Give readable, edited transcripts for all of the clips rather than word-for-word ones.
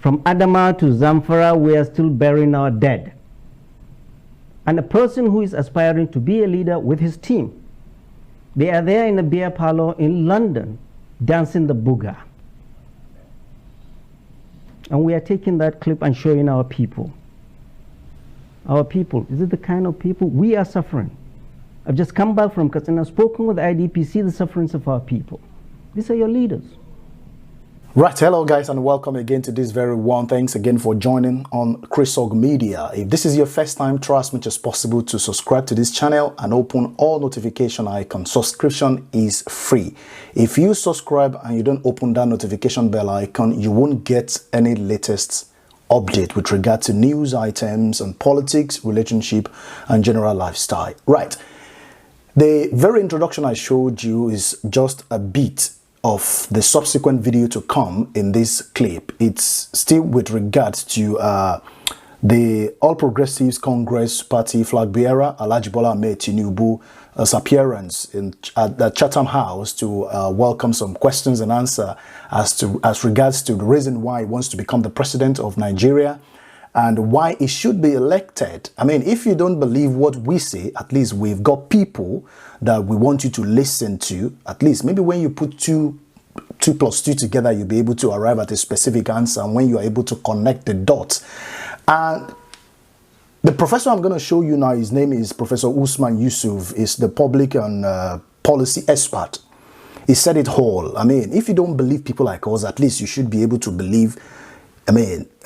From Adama to Zamfara, we are still burying our dead. And a person who is aspiring to be a leader with his team, they are there in a beer parlor in London, dancing the booger. And we are taking that clip and showing our people. Our people, is it the kind of people we are suffering? I've just come back from Katsina, spoken with IDP, see the sufferings of our people. These are your leaders. Right, hello guys, and welcome again to this very one. Thanks again for joining on Chrisog Media. If this is your first time, try as much as possible to subscribe to this channel and open all notification icons. Subscription is free. If you subscribe and you don't open that notification bell icon, you won't get any latest update with regard to news items on politics, relationship, and general lifestyle. Right, the very introduction I showed you is just a bit of the subsequent video to come in this clip. It's still with regards to the All Progressives Congress Party flag bearer Alhaji Bola Ahmed Tinubu's appearance at the Chatham House to welcome some questions and answer as regards to the reason why he wants to become the president of Nigeria and why he should be elected. I mean, if you don't believe what we say, at least we've got people that we want you to listen to. At least maybe when you put two plus two together, you'll be able to arrive at a specific answer, and when you are able to connect the dots. And the professor I'm going to show you now, his name is Professor Usman Yusuf, is the public and policy expert. He said it all. I mean, if you don't believe people like us, at least you should be able to believe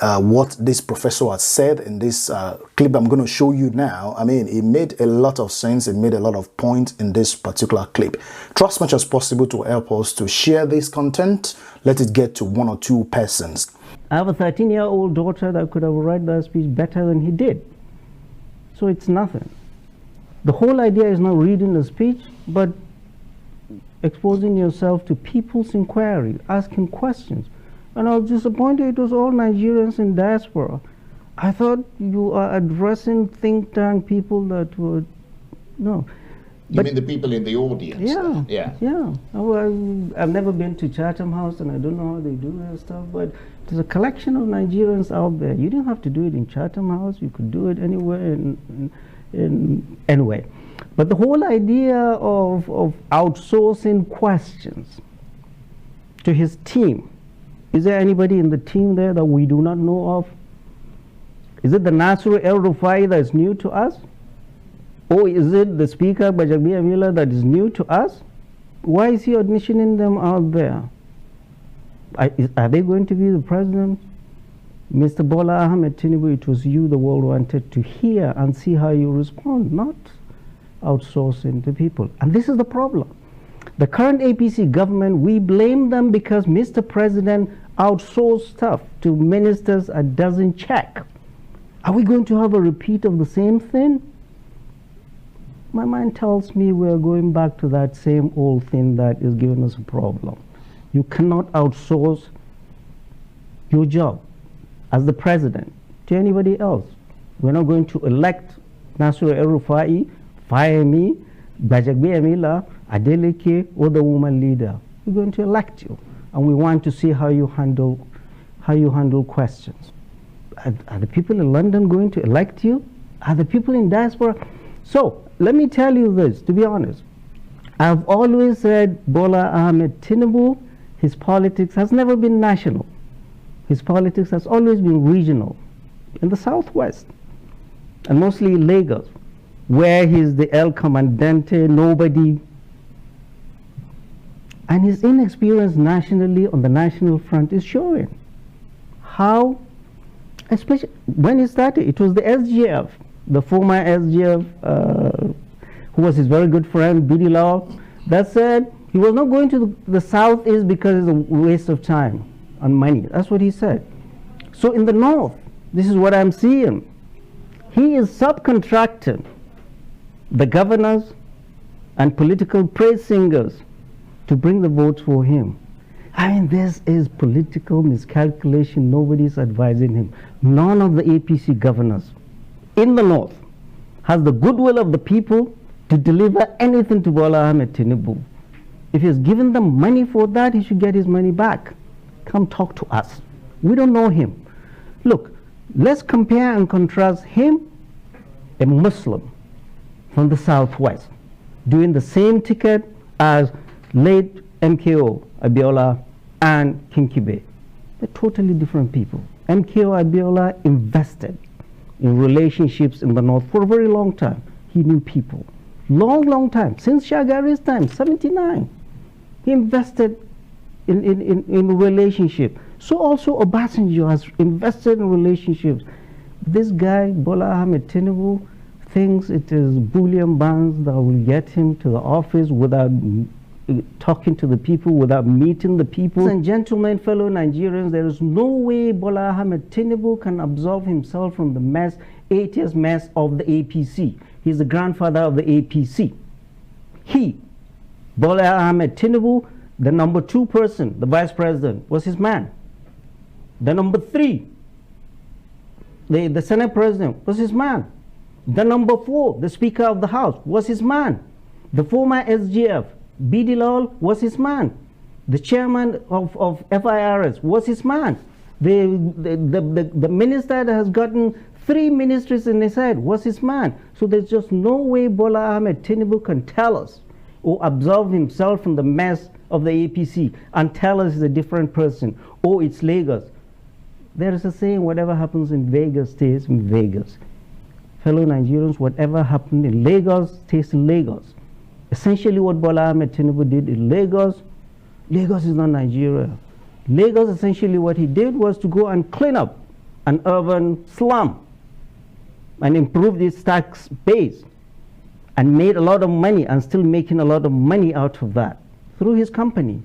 what this professor has said in this clip I'm going to show you now. I mean, it made a lot of sense. It made a lot of points in this particular clip. Try as much as possible to help us to share this content. Let it get to 1 or 2 persons. I have a 13-year-old daughter that could have read that speech better than he did. So it's nothing. The whole idea is not reading the speech, but exposing yourself to people's inquiry, asking questions. And I was disappointed it was all Nigerians in diaspora. I thought you are addressing think tank people that would, no. You mean the people in the audience? Yeah. I've never been to Chatham House and I don't know how they do their stuff, but there's a collection of Nigerians out there. You didn't have to do it in Chatham House, you could do it anywhere anyway. But the whole idea of outsourcing questions to his team, is there anybody in the team there that we do not know of? Is it the Nasru El-Rufai that is new to us? Or is it the Speaker, Bajagbi Amila, that is new to us? Why is he auditioning them out there? Are they going to be the president? Mr. Bola Ahmed Tinubu, it was you the world wanted to hear and see how you respond, not outsourcing to people. And this is the problem. The current APC government, we blame them because Mr. President outsourced stuff to ministers and doesn't check. Are we going to have a repeat of the same thing? My mind tells me we're going back to that same old thing that is giving us a problem. You cannot outsource your job as the president to anybody else. We're not going to elect Nasru El-Rufai, fire me, Bajagbi Amila, Adeleke, or the woman leader. We're going to elect you, and we want to see how you handle questions. Are the people in London going to elect you? Are the people in diaspora? So let me tell you this, to be honest. I've always said Bola Ahmed Tinubu, his politics has never been national. His politics has always been regional, in the southwest, and mostly Lagos, where he's the El Comandante, nobody. And his inexperience nationally on the national front is showing. How, especially when he started, it was the SGF, the former SGF, who was his very good friend, Bidi Law, that said he was not going to the southeast because it's a waste of time and money. That's what he said. So in the north, this is what I'm seeing. He is subcontracting the governors and political praise singers to bring the votes for him. I mean, this is political miscalculation. Nobody's advising him. None of the APC governors in the north has the goodwill of the people to deliver anything to Bola Ahmed Tinubu. If he's given them money for that, he should get his money back. Come talk to us. We don't know him. Look, let's compare and contrast him, a Muslim from the Southwest, doing the same ticket as late MKO Abiola and Kinkibe. They're totally different people. MKO Abiola invested in relationships in the North for a very long time. He knew people. Long time, since Shagari's time, 79. He invested in relationship. So also Obasanjo has invested in relationships. This guy, Bola Ahmed Tinubu, thinks it is bullion bonds that will get him to the office without talking to the people, without meeting the people. Ladies and gentlemen, fellow Nigerians, there is no way Bola Ahmed Tinubu can absolve himself from the mess, 8 years mess of the APC. He's the grandfather of the APC. He, Bola Ahmed Tinubu, the number 2 person, the vice president, was his man. The number 3, the Senate president, was his man. The number 4, the Speaker of the House, was his man. The former SGF, B.D. Lawal, was his man. The chairman of FIRS was his man. The minister that has gotten 3 ministries in his head was his man. So there's just no way Bola Ahmed Tinubu can tell us or absolve himself from the mess of the APC and tell us he's a different person. Oh, it's Lagos. There is a saying, whatever happens in Vegas stays in Vegas. Fellow Nigerians, whatever happened in Lagos stays in Lagos. Essentially what Bola Ahmed Tinubu did in Lagos, Lagos is not Nigeria. Lagos, essentially what he did was to go and clean up an urban slum and improve its tax base and made a lot of money and still making a lot of money out of that through his company.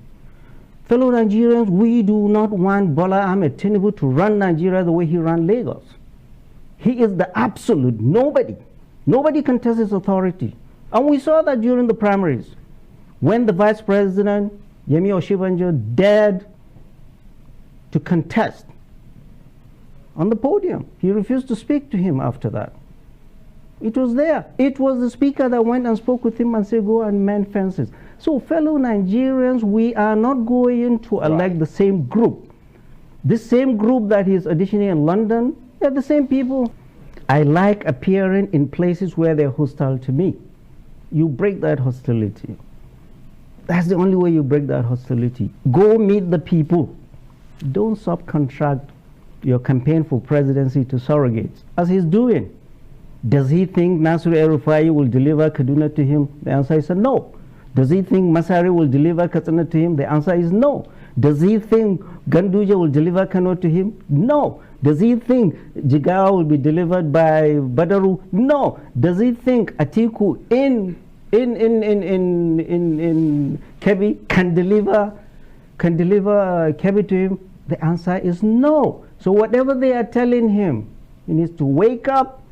Fellow Nigerians, we do not want Bola Ahmed Tinubu to run Nigeria the way he ran Lagos. He is the absolute nobody. Nobody can test his authority. And we saw that during the primaries, when the vice president, Yemi Oshibanjo, dared to contest on the podium. He refused to speak to him after that. It was there. It was the speaker that went and spoke with him and said, go and mend fences. So fellow Nigerians, we are not going to elect the same group. This same group that is auditioning in London, they're the same people. I like appearing in places where they're hostile to me. You break that hostility. That's the only way you break that hostility. Go meet the people. Don't subcontract your campaign for presidency to surrogates, as he's doing. Does he think Nasir El-Rufai will deliver Kaduna to him? The answer is no. Does he think Masari will deliver Katsina to him? The answer is no. Does he think Ganduje will deliver Kano to him? No. Does he think Jigawa will be delivered by Badaru? No. Does he think Atiku in Kebbi can deliver Kebbi to him? The answer is no. So whatever they are telling him, he needs to wake up.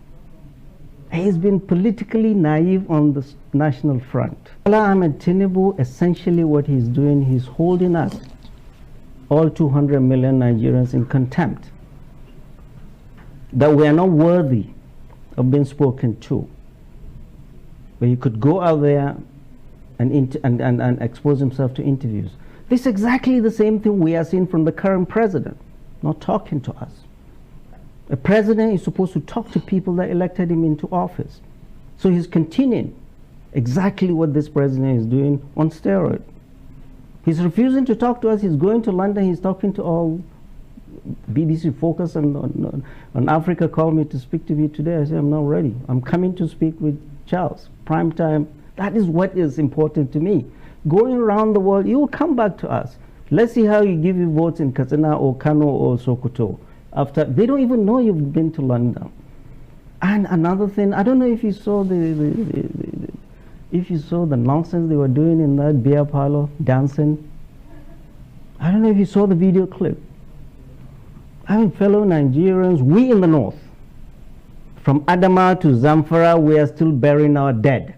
He's been politically naive on the national front. Bola Ahmed Tinubu, essentially what he's doing, he's holding us, all 200 million Nigerians, in contempt. That we are not worthy of being spoken to. But he could go out there and expose himself to interviews. This is exactly the same thing we are seeing from the current president, not talking to us. A president is supposed to talk to people that elected him into office. So he's continuing exactly what this president is doing on steroid. He's refusing to talk to us. He's going to London. He's talking to all. BBC Focus on Africa called me to speak to you today. I said, I'm not ready. I'm coming to speak with Charles. Prime time. That is what is important to me. Going around the world, you will come back to us. Let's see how you give you votes in Katsina or Kano or Sokoto. After they don't even know you've been to London. And another thing, I don't know if you saw the nonsense they were doing in that beer parlor, dancing. I don't know if you saw the video clip. I mean, fellow Nigerians, we in the north, from Adama to Zamfara, we are still burying our dead.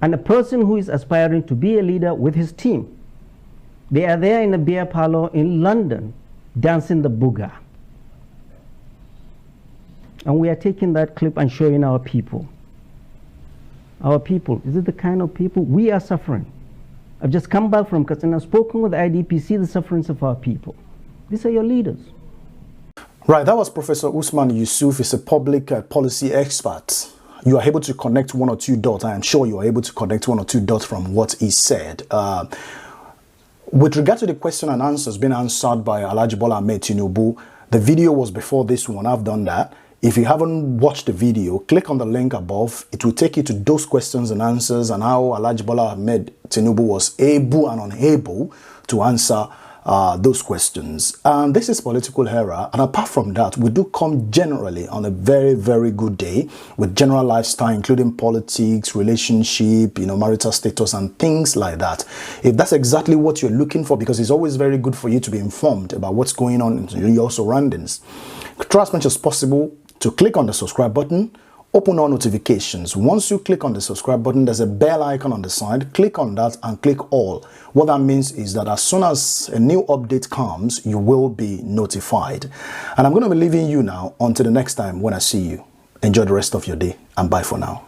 And a person who is aspiring to be a leader with his team, they are there in a beer parlor in London, dancing the booga. And we are taking that clip and showing our people. Our people, is it the kind of people we are suffering? I've just come back from Katsina, spoken with IDP, see the sufferings of our people. These are your leaders. Right, that was Professor Usman Yusuf. He's a public policy expert. You are able to connect one or two dots. I am sure you are able to connect one or two dots from what he said. With regard to the question and answers being answered by Alhaji Bola Ahmed Tinubu, the video was before this one. I've done that. If you haven't watched the video, click on the link above. It will take you to those questions and answers and how Alhaji Bola Ahmed Tinubu was able and unable to answer those questions. And this is political era. And apart from that, we do come generally on a very, very good day with general lifestyle, including politics, relationship, marital status and things like that. If that's exactly what you're looking for, because it's always very good for you to be informed about what's going on in your surroundings, try as much as possible to click on the subscribe button. Open all notifications. Once you click on the subscribe button, there's a bell icon on the side. Click on that and click all. What that means is that as soon as a new update comes, you will be notified. And I'm going to be leaving you now until the next time when I see you. Enjoy the rest of your day and bye for now.